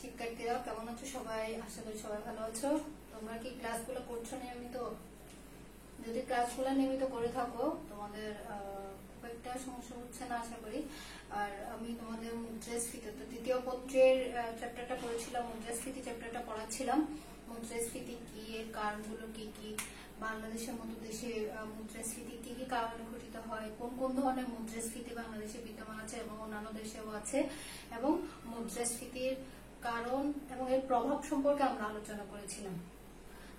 শিক্ষার্থীরা কেমন আছো সবাই? আশা করি সবাই ভালো আছো। তোমরা কি ক্লাসগুলো করছো নিয়মিত? যদি ক্লাসগুলো নিয়মিত করে থাকো তোমাদের খুব একটা সমস্যা হচ্ছে না আশা করি। আর আমি তোমাদের মুদ্রাস্ফীতি দ্বিতীয় পত্রের চ্যাপ্টারটা পড়েছিলাম, মুদ্রাস্ফীতি চ্যাপ্টারটা পড়াচ্ছিলাম। মুদ্রাস্ফীতি কি, এর কারণগুলো কি কি, বাংলাদেশের মতো দেশে মুদ্রাস্ফীতি কি কি কারণে ঘটিত হয়, কোন কোন ধরনের মুদ্রাস্ফীতি বাংলাদেশে বিদ্যমান আছে এবং অন্যান্য দেশেও আছে, এবং মুদ্রাস্ফীতির কারণ এবং এর প্রভাব সম্পর্কে আমরা আলোচনা করেছিলাম।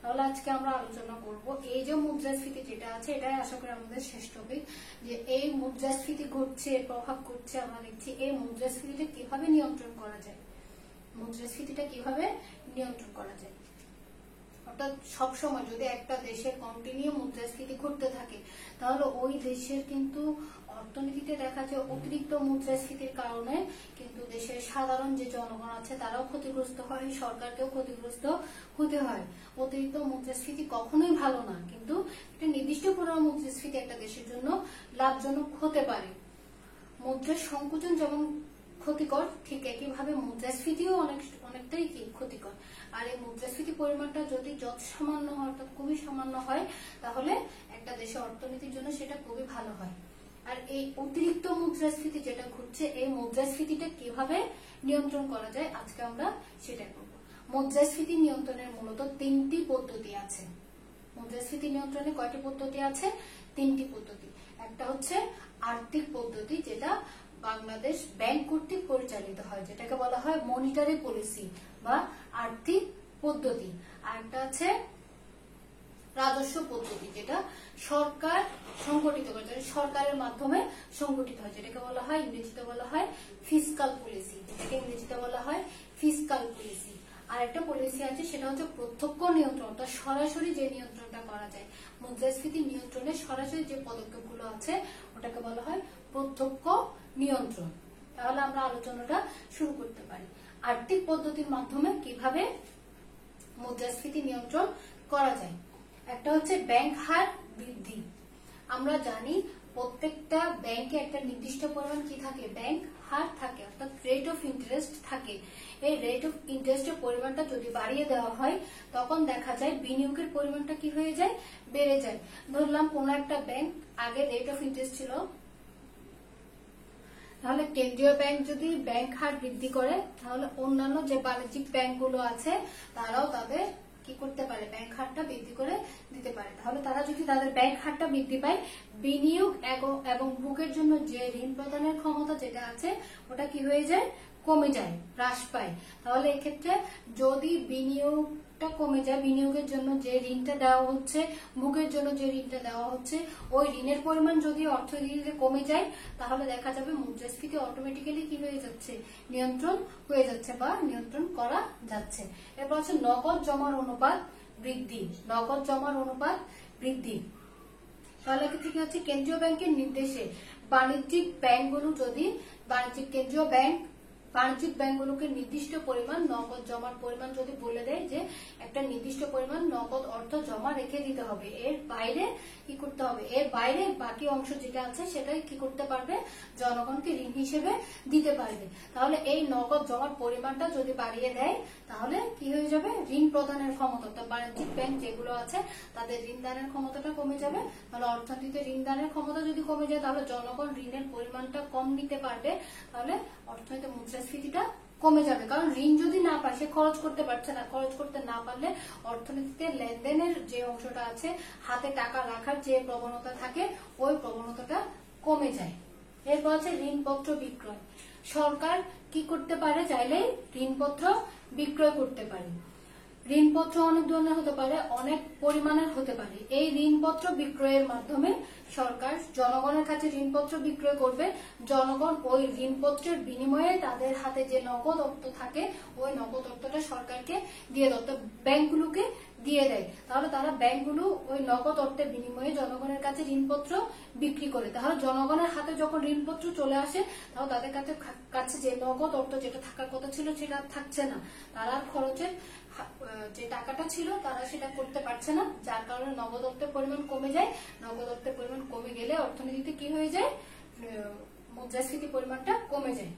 তাহলে আজকে আমরা আলোচনা করব এই যে মুদ্রাস্ফীতি যেটা আছে, এটাই আশা করি আমাদের শেষ টপিক। যে এই মুদ্রাস্ফীতি ঘটছে, এর প্রভাব ঘটছে, আমরা দেখছি এই মুদ্রাস্ফীতিটা কিভাবে নিয়ন্ত্রণ করা যায়, মুদ্রাস্ফীতিটা কিভাবে নিয়ন্ত্রণ করা যায়। অর্থাৎ সবসময় যদি একটা দেশের কন্টিনিউ মুদ্রাস্ফীতি ঘটতে থাকে তাহলে ওই দেশের কিন্তু অর্থনীতিতে দেখা যায় অতিরিক্ত মুদ্রাস্ফীতির কারণে কিন্তু দেশের সাধারণ যে জনগণ আছে তারাও ক্ষতিগ্রস্ত হয়, সরকারকেও ক্ষতিগ্রস্ত হতে হয়। অতিরিক্ত মুদ্রাস্ফীতি কখনোই ভালো না, কিন্তু একটা নির্দিষ্ট পরিমাণ মুদ্রাস্ফীতি একটা দেশের জন্য লাভজনক হতে পারে। মুদ্রার সংকুচন যেমন ক্ষতিকর, ঠিক একইভাবে মুদ্রাস্ফীতিও অনেকটাই ক্ষতিকর। আর এই মুদ্রাস্ফীতি পরিমাণটা যদি যত সামান্য হয়, অর্থাৎ খুবই সামান্য হয়, তাহলে একটা দেশের অর্থনীতির জন্য সেটা খুবই ভালো হয়। আর এই অতিরিক্ত মুদ্রাস্ফীতি যেটা ঘটছে, এই মুদ্রাস্ফীতিটা কিভাবে নিয়ন্ত্রণ করা যায় আজকে আমরা সেটা করব। মুদ্রাস্ফীতি নিয়ন্ত্রণের মূলত তিনটি পদ্ধতি আছে। মুদ্রাস্ফীতি নিয়ন্ত্রণে কয়টি পদ্ধতি আছে? তিনটি পদ্ধতি। একটা হচ্ছে আর্থিক পদ্ধতি, যেটা বাংলাদেশ ব্যাংক কর্তৃক পরিচালিত হয়, যেটাকে বলা হয় মনিটারি পলিসি বা আর্থিক পদ্ধতি। আর একটা আছে রাজস্ব পদ্ধতি, যেটা সরকার সংগঠিত করে, সরকারের মাধ্যমে সংগঠিত হয়, যেটাকে বলা হয় ইংরেজিতে বলা হয় ফিসকাল পলিসি, যেটাকে ইংরেজিতে বলা হয় ফিসকাল পলিসি। আর একটা পলিসি আছে, সেটা হচ্ছে প্রত্যক্ষ নিয়ন্ত্রণ, অর্থাৎ সরাসরি যে নিয়ন্ত্রণটা করা যায়, মুদ্রাস্ফীতি নিয়ন্ত্রণে সরাসরি যে পদক্ষেপগুলো আছে ওটাকে বলা হয় প্রত্যক্ষ নিয়ন্ত্রণ। তাহলে আমরা আলোচনাটা শুরু করতে পারি। আর্থিক পদ্ধতির মাধ্যমে কিভাবে মুদ্রাস্ফীতি নিয়ন্ত্রণ করা যায়। একটা হচ্ছে ব্যাংক হার বৃদ্ধি। আমরা জানি প্রত্যেকটা ব্যাংকে একটা নির্দিষ্ট পরিমাণ কি থাকে, ব্যাংক হার থাকে, অর্থাৎ রেট অফ ইন্টারেস্ট থাকে। এই রেট অফ ইন্টারেস্টের পরিমাণটা যদি বাড়িয়ে দেওয়া হয় তখন দেখা যায় বিনিয়োগের পরিমাণটা কি হয়ে যায়, বেড়ে যায়। ধরলাম কোন একটা ব্যাংক আগে রেট অফ ইন্টারেস্ট ছিল, তাহলে কেন্দ্রীয় ব্যাংক যদি ব্যাংক হার বৃদ্ধি করে তাহলে অন্যান্য যে বাণিজ্যিক ব্যাংকগুলো আছে তারাও তাদের কি করতে পারে, ব্যাংক হারটা বৃদ্ধি করে দিতে পারে। তাহলে তারা যদি তাদের ব্যাংক হারটা বৃদ্ধি পায়, বিনিয়োগ এবং ভোগের জন্য যে ঋণ প্রদানের ক্ষমতা যেটা আছে ওটা কি হয়ে যায়, কমে যায়, হ্রাস পায়। তাহলে এক্ষেত্রে যদি বিনিয়োগটা কমে যায়, বিনিয়োগের জন্য যে ঋণটা দেওয়া হচ্ছে, ভোগের জন্য যে ঋণটা দেওয়া হচ্ছে, ওই ঋণের পরিমাণ যদি অর্থনীতিতে কমে যায় তাহলে দেখা যাবে মুদ্রাস্ফীতি অটোমেটিক্যালি কি হয়ে যাচ্ছে, নিয়ন্ত্রণ হয়ে যাচ্ছে বা নিয়ন্ত্রণ করা যাচ্ছে। এরপর হচ্ছে নগদ জমার অনুপাত বৃদ্ধি। নগদ জমার অনুপাত বৃদ্ধি তাহলে থেকে হচ্ছে কেন্দ্রীয় ব্যাংকের নির্দেশে বাণিজ্যিক ব্যাংকগুলো যদি বাণিজ্যিক ব্যাংকগুলোকে নির্দিষ্ট পরিমাণ নগদ জমার পরিমাণ যদি বলে দেয় যে একটা নির্দিষ্ট পরিমাণ নগদ অর্থ জমা রেখে দিতে হবে, এর বাইরে কি করতে হবে, এর বাইরে বাকি অংশ যেটা আছে সেটাই কি করতে পারবে, জনগণকে ঋণ হিসেবে দিতে পারবে। তাহলে এই নগদ জমার পরিমাণটা যদি বাড়িয়ে দেয় তাহলে কি হয়ে যাবে, ঋণ প্রদানের ক্ষমতা, অর্থাৎ বাণিজ্যিক ব্যাংক যেগুলো আছে তাদের ঋণ দানের ক্ষমতাটা কমে যাবে। তাহলে অর্থনীতিতে ঋণ দানের ক্ষমতা যদি কমে যায় তাহলে জনগণ ঋণের পরিমাণটা কম নিতে পারবে, তাহলে অর্থনীতিতে মুদ্রাস্ফীতিটা কমে যাবে। কারণ ঋণ যদি না পায়, সে খরচ করতে পারছে না, খরচ করতে না পারলে অর্থনীতিতে লেনদেনের যে অংশটা আছে, হাতে টাকা রাখার যে প্রবণতা থাকে, ওই প্রবণতাটা কমে যায়। এরপর আছে ঋণপত্র বিক্রয়। সরকার কি করতে পারে, চাইলেই ঋণপত্র বিক্রয় করতে পারে। ঋণপত্র অনেক ধরনের হতে পারে, অনেক পরিমাণের হতে পারে। এই ঋণপত্র বিক্রয়ের মাধ্যমে সরকার জনগণের কাছে ঋণপত্র বিক্রয় করবে। জনগণ ওই ঋণপত্রের বিনিময়ে তাদের হাতে যে নগদ অর্থ থাকে ওই নগদ অর্থটা সরকারকে দিয়ে দেয়, অর্থাৎ ব্যাংকগুলোকে দিয়ে দেয়। তাহলে তারা ব্যাংকগুলো ওই নগদ অর্থের বিনিময়ে জনগণের কাছে ঋণপত্র বিক্রি করে। তাহলে জনগণের হাতে যখন ঋণপত্র চলে আসে তাহলে তাদের কাছে যে নগদ অর্থ যেটা থাকার কথা ছিল সেটা থাকছে না, তারা খরচের যে টাকাটা ছিল তারা সেটা করতে পারছে না, যার কারণে নগদ অর্থের পরিমাণ কমে যায়। নগদ অর্থের পরিমাণ কমে গেলে অর্থনীতিতে কি হয়ে যায়, মুদ্রাস্ফীতি পরিমাণটা কমে যায়।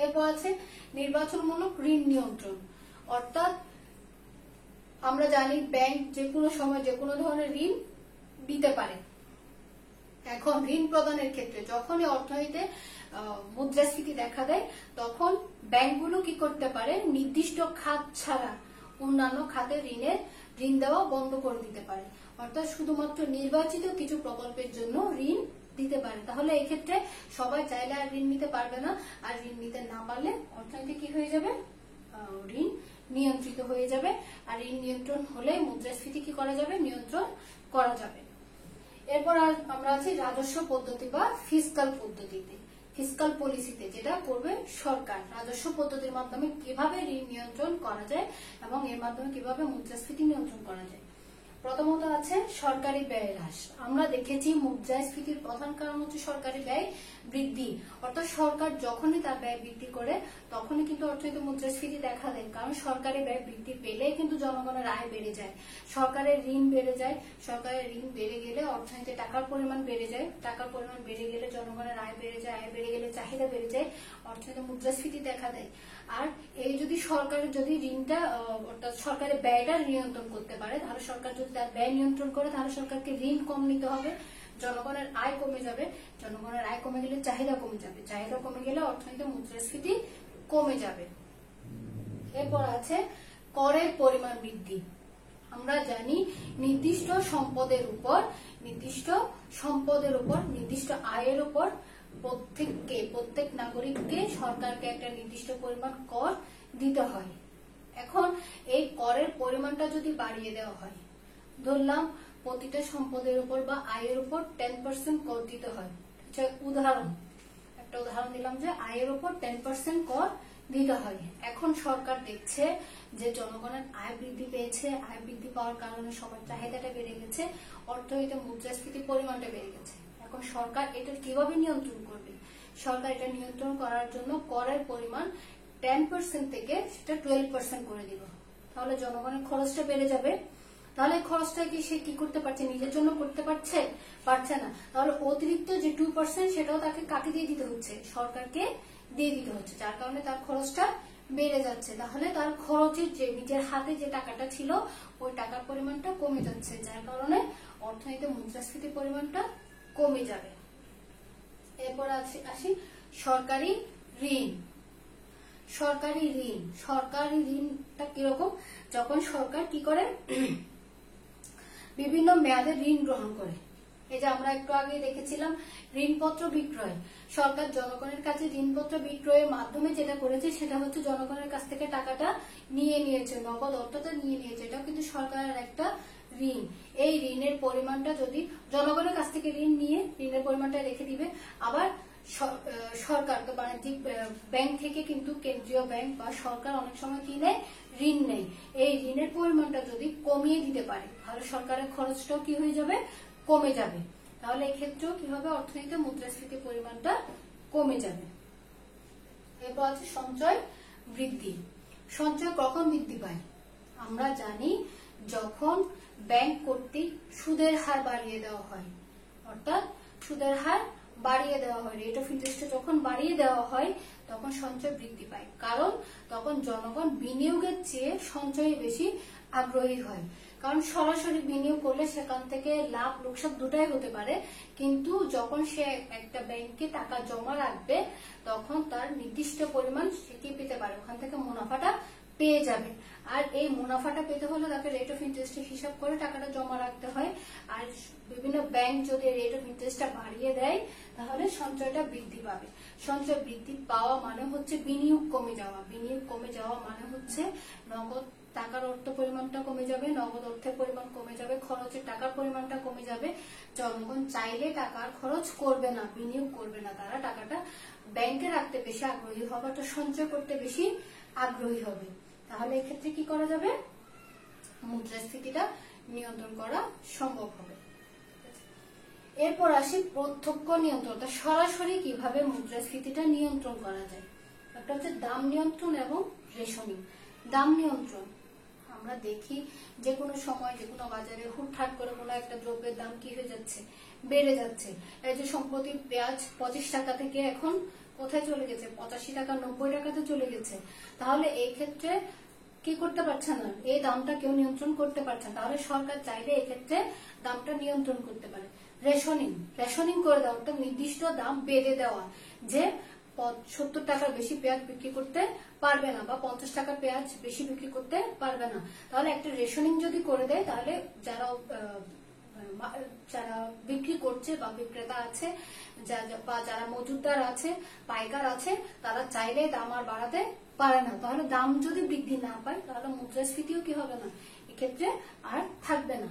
এরপর আছে নির্বাচনমূলক ঋণ নিয়ন্ত্রণ। অর্থাৎ আমরা জানি ব্যাংক যে কোনো সময় যে কোনো ধরনের ঋণ দিতে পারে। এখন ঋণ প্রদানের ক্ষেত্রে যখনই অর্থনীতিতে মুদ্রাস্ফীতি দেখা দেয় তখন ব্যাংকগুলো কি করতে পারে, নির্দিষ্ট খাত ছাড়া অন্যান্য খাতে ঋণ দেওয়া বন্ধ করে দিতে পারে। অর্থাৎ শুধুমাত্র নির্বাচিত কিছু প্রকল্পের জন্য ঋণ দিতে পারে। তাহলে এই ক্ষেত্রে সবাই চাইলে আর ঋণ নিতে পারবে না, আর ঋণ নিতে না পারলে অর্থনীতি কি হয়ে যাবে, ঋণ নিয়ন্ত্রিত হয়ে যাবে। আর ঋণ নিয়ন্ত্রণ হলে মুদ্রাস্ফীতি কি করা যাবে, নিয়ন্ত্রণ করা যাবে। এরপর আমরা আছি রাজস্ব পদ্ধতি বা ফিসকাল পদ্ধতিতে, ফিসকাল পলিসিতে, যেটা করবে সরকার। রাজস্ব পদ্ধতির মাধ্যমে কিভাবে ঋণ নিয়ন্ত্রণ করা যায় এবং এর মাধ্যমে কিভাবে মুদ্রাস্ফীতি নিয়ন্ত্রণ করা যায়। প্রথমত আছে সরকারি ব্যয় হ্রাস। আমরা দেখেছি মুদ্রাস্ফীতির প্রধান কারণ হচ্ছে সরকারি ব্যয় বৃদ্ধি। অর্থাৎ সরকার যখনই তার ব্যয় বৃদ্ধি করে তখনই কিন্তু অর্থনীতি মুদ্রাস্ফীতি দেখা দেয়। কারণ সরকারি ব্যয় বৃদ্ধি পেলে কিন্তু জনগণের আয় বেড়ে যায়, সরকারের ঋণ বেড়ে যায়। সরকারের ঋণ বেড়ে গেলে অর্থনীতিতে টাকার পরিমাণ বেড়ে যায়, টাকার পরিমাণ বেড়ে গেলে জনগণের আয় বেড়ে যায়, আয় বেড়ে গেলে চাহিদা বেড়ে যায়, অর্থনীতি মুদ্রাস্ফীতি দেখা দেয়। আর এই যদি সরকারের যদি ঋণটা অর্থাৎ সরকারের ব্যয়টা নিয়ন্ত্রণ করতে পারে, তাহলে সরকার যদি তার ব্যয় নিয়ন্ত্রণ করে তাহলে সরকারকে ঋণ কম নিতে হবে, জনগণের আয় কমে যাবে, জনগণের আয় কমে গেলে চাহিদা কমে যাবে, চাহিদা কমে গেলে অর্থনীতি মুদ্রাস্ফীতি কমে যাবে। এরপর আছে করের পরিমাণ বৃদ্ধি। আমরা জানি নির্দিষ্ট সম্পদের উপর নির্দিষ্ট আয়ের উপর প্রত্যেক নাগরিককে সরকারকে একটা নির্দিষ্ট পরিমাণ কর দিতে হয়। এখন এই করের পরিমাণটা যদি বাড়িয়ে দেওয়া হয়, ধরলাম প্রতিটা সম্পদের উপর বা আয়ের উপর 10% কর দিতে হয়। একটা উদাহরণ দিলাম যে আয়ের উপর 10% কর দিতে হয়। এখন সরকার দেখছে যে জনগণের আয় বৃদ্ধি পেয়েছে, আয় বৃদ্ধি পাওয়ার কারণে সবার চাহিদাটা বেড়ে গেছে, অর্থনীতিতে মুদ্রাস্ফীতির পরিমাণটা বেড়ে গেছে। এখন সরকার এটা কিভাবে নিয়ন্ত্রণ করবে? সরকার এটা নিয়ন্ত্রণ করার জন্য করের পরিমাণ 10% থেকে সেটা 12% করে দিল। তাহলে জনগণের খরচটা বেড়ে যাবে। তাহলে খরচটা কি সে কি করতে পারছে, নিজের জন্য করতে পারছে না। তাহলে অতিরিক্ত যে 2% সেটাও তাকে কাকে দিয়ে দিতে হচ্ছে, সরকারকে দিয়ে দিতে হচ্ছে, যার কারণে তার খরচটা বেড়ে যাচ্ছে। তাহলে তার খরচের যে নিজের হাতে যে টাকাটা ছিল ওই টাকার পরিমাণটা কমে যাচ্ছে, যার কারণে অর্থনীতিতে মুদ্রাস্ফীতির পরিমাণটা কমে যাবে। এরপর আসি সরকারি ঋণ। সরকারি ঋণটা কিরকম? যখন সরকার কি করে, বিভিন্ন মেয়াদে ঋণ গ্রহণ করে। এই যে আমরা একটু আগে দেখেছিলাম ঋণপত্র বিক্রয়। সরকার জনগণের কাছে ঋণপত্র বিক্রয়ের মাধ্যমে যেটা করেছে সেটা হচ্ছে জনগণের কাছ থেকে টাকাটা নিয়ে নিয়েছে, নগদ অর্থটা নিয়ে নিয়েছে। এটা কিন্তু সরকারের একটা ঋণ। এই ঋণের পরিমাণটা যদি জনগণের কাছ থেকে ঋণ নিয়ে ঋণের পরিমাণটা রেখে দিবে, আবার সরকার তো বাণিজ্যিক ব্যাংক থেকে কিন্তু কেন্দ্রীয় ব্যাংক বা সরকার অনেক সময় কি নেয়, ঋণ নেয়। এই ঋণের পরিমাণটা যদি কমিয়ে দিতে পারে তাহলে সরকারের খরচটাও কি হয়ে যাবে, কমে যাবে। তাহলে এই ক্ষেত্রেও কি হবে, অর্থনীতিতে মুদ্রাস্ফীতির পরিমাণটা কমে যাবে। এরপর আছে সঞ্চয় বৃদ্ধি। সঞ্চয় কখন বৃদ্ধি পায়? আমরা জানি যখন ব্যাংক কর্তৃক সুদের হার বাড়িয়ে দেওয়া হয়। অর্থাৎ সুদের হার বাড়িয়ে দেওয়া হয়, রেট অফ ইন্টারেস্ট যখন বাড়িয়ে দেওয়া হয় তখন সঞ্চয় বৃদ্ধি পায়। কারণ তখন জনগণ বিনিয়োগের চেয়ে সঞ্চয়ে বেশি আগ্রহী হয়। কারণ সরাসরি বিনিয়োগ করলে সেখান থেকে লাভ লোকসান দুটাই হতে পারে, কিন্তু যখন সে একটা ব্যাংকে টাকা জমা রাখবে তখন তার নির্দিষ্ট পরিমাণ সে কি পেতে পারে, ওখান থেকে মুনাফাটা পেয়ে যাবে। আর এই মুনাফাটা পেতে হলে তাকে রেট অফ ইন্টারেস্ট হিসাব করে টাকাটা জমা রাখতে হয়। আর বিভিন্ন ব্যাংক যদি রেট অফ ইন্টারেস্টটা বাড়িয়ে দেয় তাহলে সঞ্চয়টা বৃদ্ধি পাবে। সঞ্চয় বৃদ্ধি পাওয়া মানে হচ্ছে বিনিয়োগ কমে যাওয়া। বিনিয়োগ কমে যাওয়া মানে হচ্ছে নগদ টাকার অর্থ পরিমাণটা কমে যাবে, নগদ অর্থের পরিমাণ কমে যাবে, খরচের টাকার পরিমাণটা কমে যাবে। জনগণ চাইলে টাকার খরচ করবে না, বিনিয়োগ করবে না, তারা টাকাটা ব্যাংকে রাখতে বেশি আগ্রহী হবে, তো সঞ্চয় করতে বেশি আগ্রহী হবে। তাহলে এক্ষেত্রে কি করা যাবে, মুদ্রাস্ফীতিটা নিয়ন্ত্রণ করা সম্ভব হবে। এরপর আসি প্রত্যক্ষ নিয়ন্ত্রণ, সরাসরি কিভাবে মুদ্রাস্ফীতিটা নিয়ন্ত্রণ করা যায়। একটা হচ্ছে দাম নিয়ন্ত্রণ এবং রেশনিং। দাম নিয়ন্ত্রণ আমরা দেখি যে কোনো সময় যে কোনো বাজারে হুটহাট করে কোনো একটা দ্রব্যের দাম কি হয়ে যাচ্ছে, বেড়ে যাচ্ছে। এই যে সম্প্রতি পেঁয়াজ 25 টাকা থেকে এখন কোথায় চলে গেছে? 85 টাকা 90 টাকাতে চলে গেছে। তাহলে এই ক্ষেত্রে কি করতে পারছে না, এই দামটা কেউ নিয়ন্ত্রণ করতে পারছে না। তাহলে সরকার চাইলে এই ক্ষেত্রে দামটা নিয়ন্ত্রণ করতে পারে। রেশনিং করে দেওয়া, একটা নির্দিষ্ট দাম বেঁধে দেওয়া, যে 70 টাকার বেশি পেঁয়াজ বিক্রি করতে পারবে না, বা 50 টাকার পেঁয়াজ বেশি বিক্রি করতে পারবে না। তাহলে একটা রেশনিং যদি করে দেয়, তাহলে যারা বিক্রি করছে বা বিক্রেতা আছে, বা যারা মজুদদার আছে, পাইকার আছে, তারা চাইলে দাম আর বাড়াতে পারে না। তাহলে দাম যদি বৃদ্ধি না পায়, তাহলে মুদ্রাস্ফীতিও কি হবে না, এক্ষেত্রে আর থাকবে না।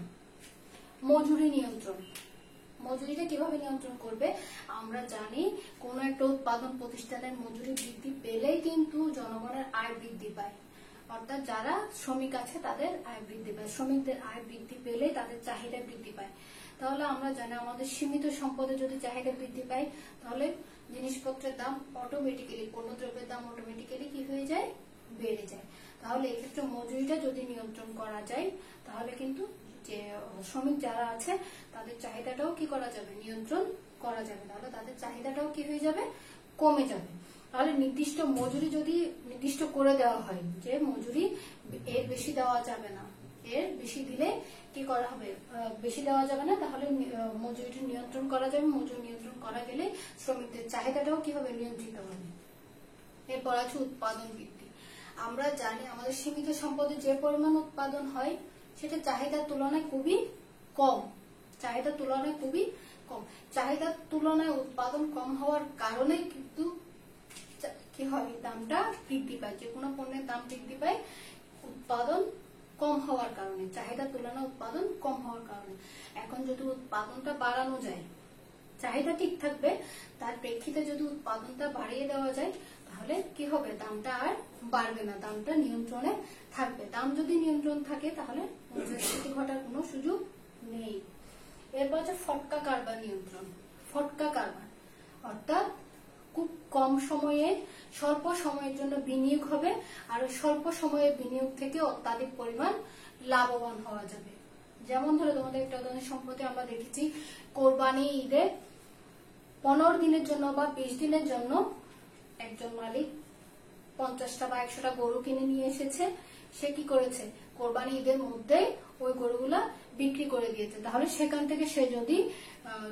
মজুরি নিয়ন্ত্রণ, মজুরিটা কিভাবে নিয়ন্ত্রণ করবে? আমরা জানি কোন একটা উৎপাদন প্রতিষ্ঠানের মজুরি বৃদ্ধি পেলেই কিন্তু জনগণের আয় বৃদ্ধি পায়। অর্থাৎ যারা শ্রমিক আছে তাদের আয় বৃদ্ধি পায়, শ্রমিকদের আয় বৃদ্ধি পেলে তাদের চাহিদা বৃদ্ধি পায়। তাহলে আমরা জানি আমাদের সীমিত সম্পদে যদি চাহিদা বৃদ্ধি পায়, তাহলে জিনিসপত্রের দাম অটোমেটিক্যালি, পণ্যদ্রব্যের দাম অটোমেটিক্যালি কি হয়ে যায়, বেড়ে যায়। তাহলে এক্ষেত্রে মজুরিটা যদি নিয়ন্ত্রণ করা যায়, তাহলে কিন্তু যে শ্রমিক যারা আছে তাদের চাহিদাটাও কি করা যাবে, নিয়ন্ত্রণ করা যাবে। তাহলে তাদের চাহিদাটাও কি হয়ে যাবে, কমে যাবে। তাহলে নির্দিষ্ট মজুরি যদি নির্দিষ্ট করে দেওয়া হয়, যে মজুরি এর বেশি দেওয়া যাবে না, এর বেশি দিলে কি করা হবে, বেশি দেওয়া যাবে না, তাহলে মজুরিটা নিয়ন্ত্রণ করা যাবে। মজুরি নিয়ন্ত্রণ করা গেলে শ্রমিকদের চাহিদাটাও কি হবে, নিয়ন্ত্রিত হবে। এরপর আছে উৎপাদন বৃদ্ধি। আমরা জানি আমাদের সীমিত সম্পদে যে পরিমাণ উৎপাদন হয়, সেটা চাহিদার তুলনায় খুবই কম। চাহিদার তুলনায় খুবই কম। চাহিদার তুলনায় উৎপাদন কম হওয়ার কারণে কিন্তু কি হয়, দামটা বৃদ্ধি পায়। যে কোনো পণ্যের দাম বৃদ্ধি পায় উৎপাদন কম হওয়ার কারণে, চাহিদার তুলনায় উৎপাদন কম হওয়ার কারণে। এখন যদি উৎপাদনটা বাড়ানো যায়, চাহিদা ঠিক থাকবে, তার প্রেক্ষিতে যদি উৎপাদনটা বাড়িয়ে দেওয়া যায়, তাহলে কি হবে, দামটা আর বাড়বে না, দামটা নিয়ন্ত্রণে থাকবে। দাম যদি নিয়ন্ত্রণ থাকে, তাহলে মুদ্রাস্ফীতি ঘটার কোনো সুযোগ নেই। এরপর হচ্ছে ফটকা কারবার নিয়ন্ত্রণ। ফটকা কারবার অর্থাৎ খুব কম সময়ে স্বল্প সময়ের জন্য বিনিয়োগ হবে, আর স্বল্প সময়ের বিনিয়োগ থেকে অত্যাধিক পরিমাণ লাভবান হওয়া যাবে। যেমন ধরো, তোমাদের একটা উদাহরণ সম্প্রতি আমরা দেখেছি, কোরবানি ঈদে 15 দিনের জন্য বা 20 দিনের জন্য একজন মালিক 50টা বা 100টা গরু কিনে নিয়ে এসেছে। সে কি করেছে, কোরবানি ঈদের মধ্যে ওই গরুগুলা বিক্রি করে দিয়েছে। তাহলে সেখান থেকে সে যদি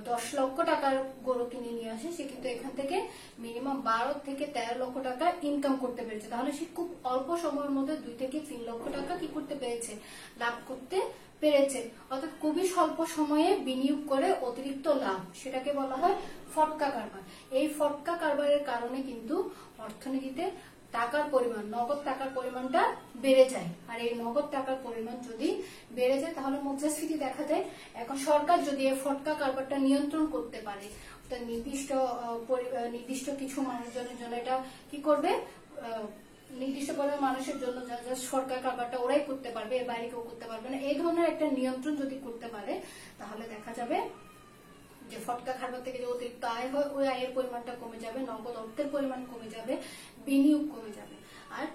10 লক্ষ টাকার গরু কিনে নিয়ে আসে, সে কিন্তু এখান থেকে মিনিমাম 12 থেকে 13 লক্ষ টাকা ইনকাম করতে পেরেছে। তাহলে সে খুব অল্প সময়ের মধ্যে 2 থেকে 3 লক্ষ টাকা কি করতে পেরেছে, লাভ করতে পেরেছে। অর্থাৎ খুবই স্বল্প সময়ে বিনিয়োগ করে অতিরিক্ত লাভ, সেটাকে বলা হয় ফটকা কারবার। এই ফটকা কারবারের কারণে কিন্তু অর্থনীতিতে টাকার পরিমাণ, নগদ টাকার পরিমাণটা বেড়ে যায়। আর এই নগদ টাকার পরিমাণ যদি বেড়ে যায়, তাহলে মুদ্রাস্ফীতি দেখা যায়। এখন সরকার যদি এই ফটকা কারবারটা নিয়ন্ত্রণ করতে পারে, নির্দিষ্ট কিছু মানুষজনের জন্য এটা কি করবে, নির্দিষ্ট পরিমাণ মানুষের জন্য সরকার কারবারটা ওরাই করতে পারবে, এর বাইরে কেউ করতে পারবে না, এই ধরনের একটা নিয়ন্ত্রণ যদি করতে পারে, তাহলে দেখা যাবে যে ফটকা কারবার থেকে যে অতিরিক্ত আয় হয়, ওই আয়ের পরিমাণটা কমে যাবে, নগদ অর্থের পরিমাণ কমে যাবে, বিনিয়োগ কমে যাবে। আর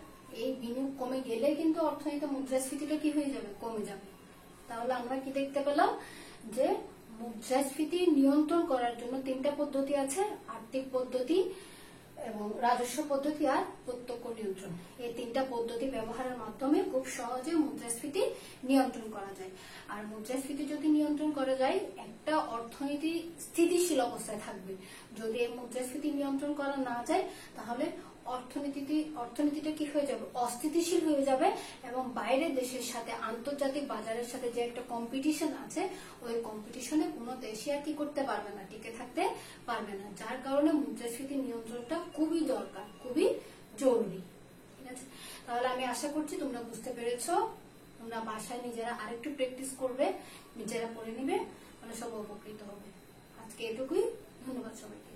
এই বিনিয়োগ কমে গেলে কিন্তু অর্থনীতি মুদ্রাস্ফীতিটা কি হয়ে যাবে, কমে যাবে। তাহলে আমরা কি দেখতে পেলাম, যে মুদ্রাস্ফীতি নিয়ন্ত্রণ করার জন্য 3টা পদ্ধতি আছে, আর্থিক পদ্ধতি এবং রাজস্ব পদ্ধতি আর প্রত্যক্ষ নিয়ন্ত্রণ। এই 3টা পদ্ধতি ব্যবহারের মাধ্যমে খুব সহজে মুদ্রাস্ফীতি নিয়ন্ত্রণ করা যায়। আর মুদ্রাস্ফীতি যদি নিয়ন্ত্রণ করা যায়, একটা অর্থনীতি স্থিতিশীল অবস্থায় থাকবে। যদি এই মুদ্রাস্ফীতি নিয়ন্ত্রণ করা না যায়, তাহলে অর্থনীতিটা কি হয়ে যাবে, অস্থিতিশীল হয়ে যাবে, এবং বাইরের দেশের সাথে, আন্তর্জাতিক বাজারের সাথে যে একটা কম্পিটিশন আছে, ওই কম্পিটিশনে কোনো দেশই আর কি করতে পারবে না, টিকে থাকতে পারবে না। যার কারণে মুদ্রাস্ফীতি নিয়ন্ত্রণটা খুবই দরকার, খুবই জরুরি। ঠিক আছে, তাহলে আমি আশা করছি তোমরা বুঝতে পেরেছো। তোমরা বাসায় নিজেরা আরেকটু প্র্যাকটিস করবে, নিজেরা পড়ে নিবে, মানে সব উপকৃত হবে। আজকে এটুকুই, ধন্যবাদ সবাইকে।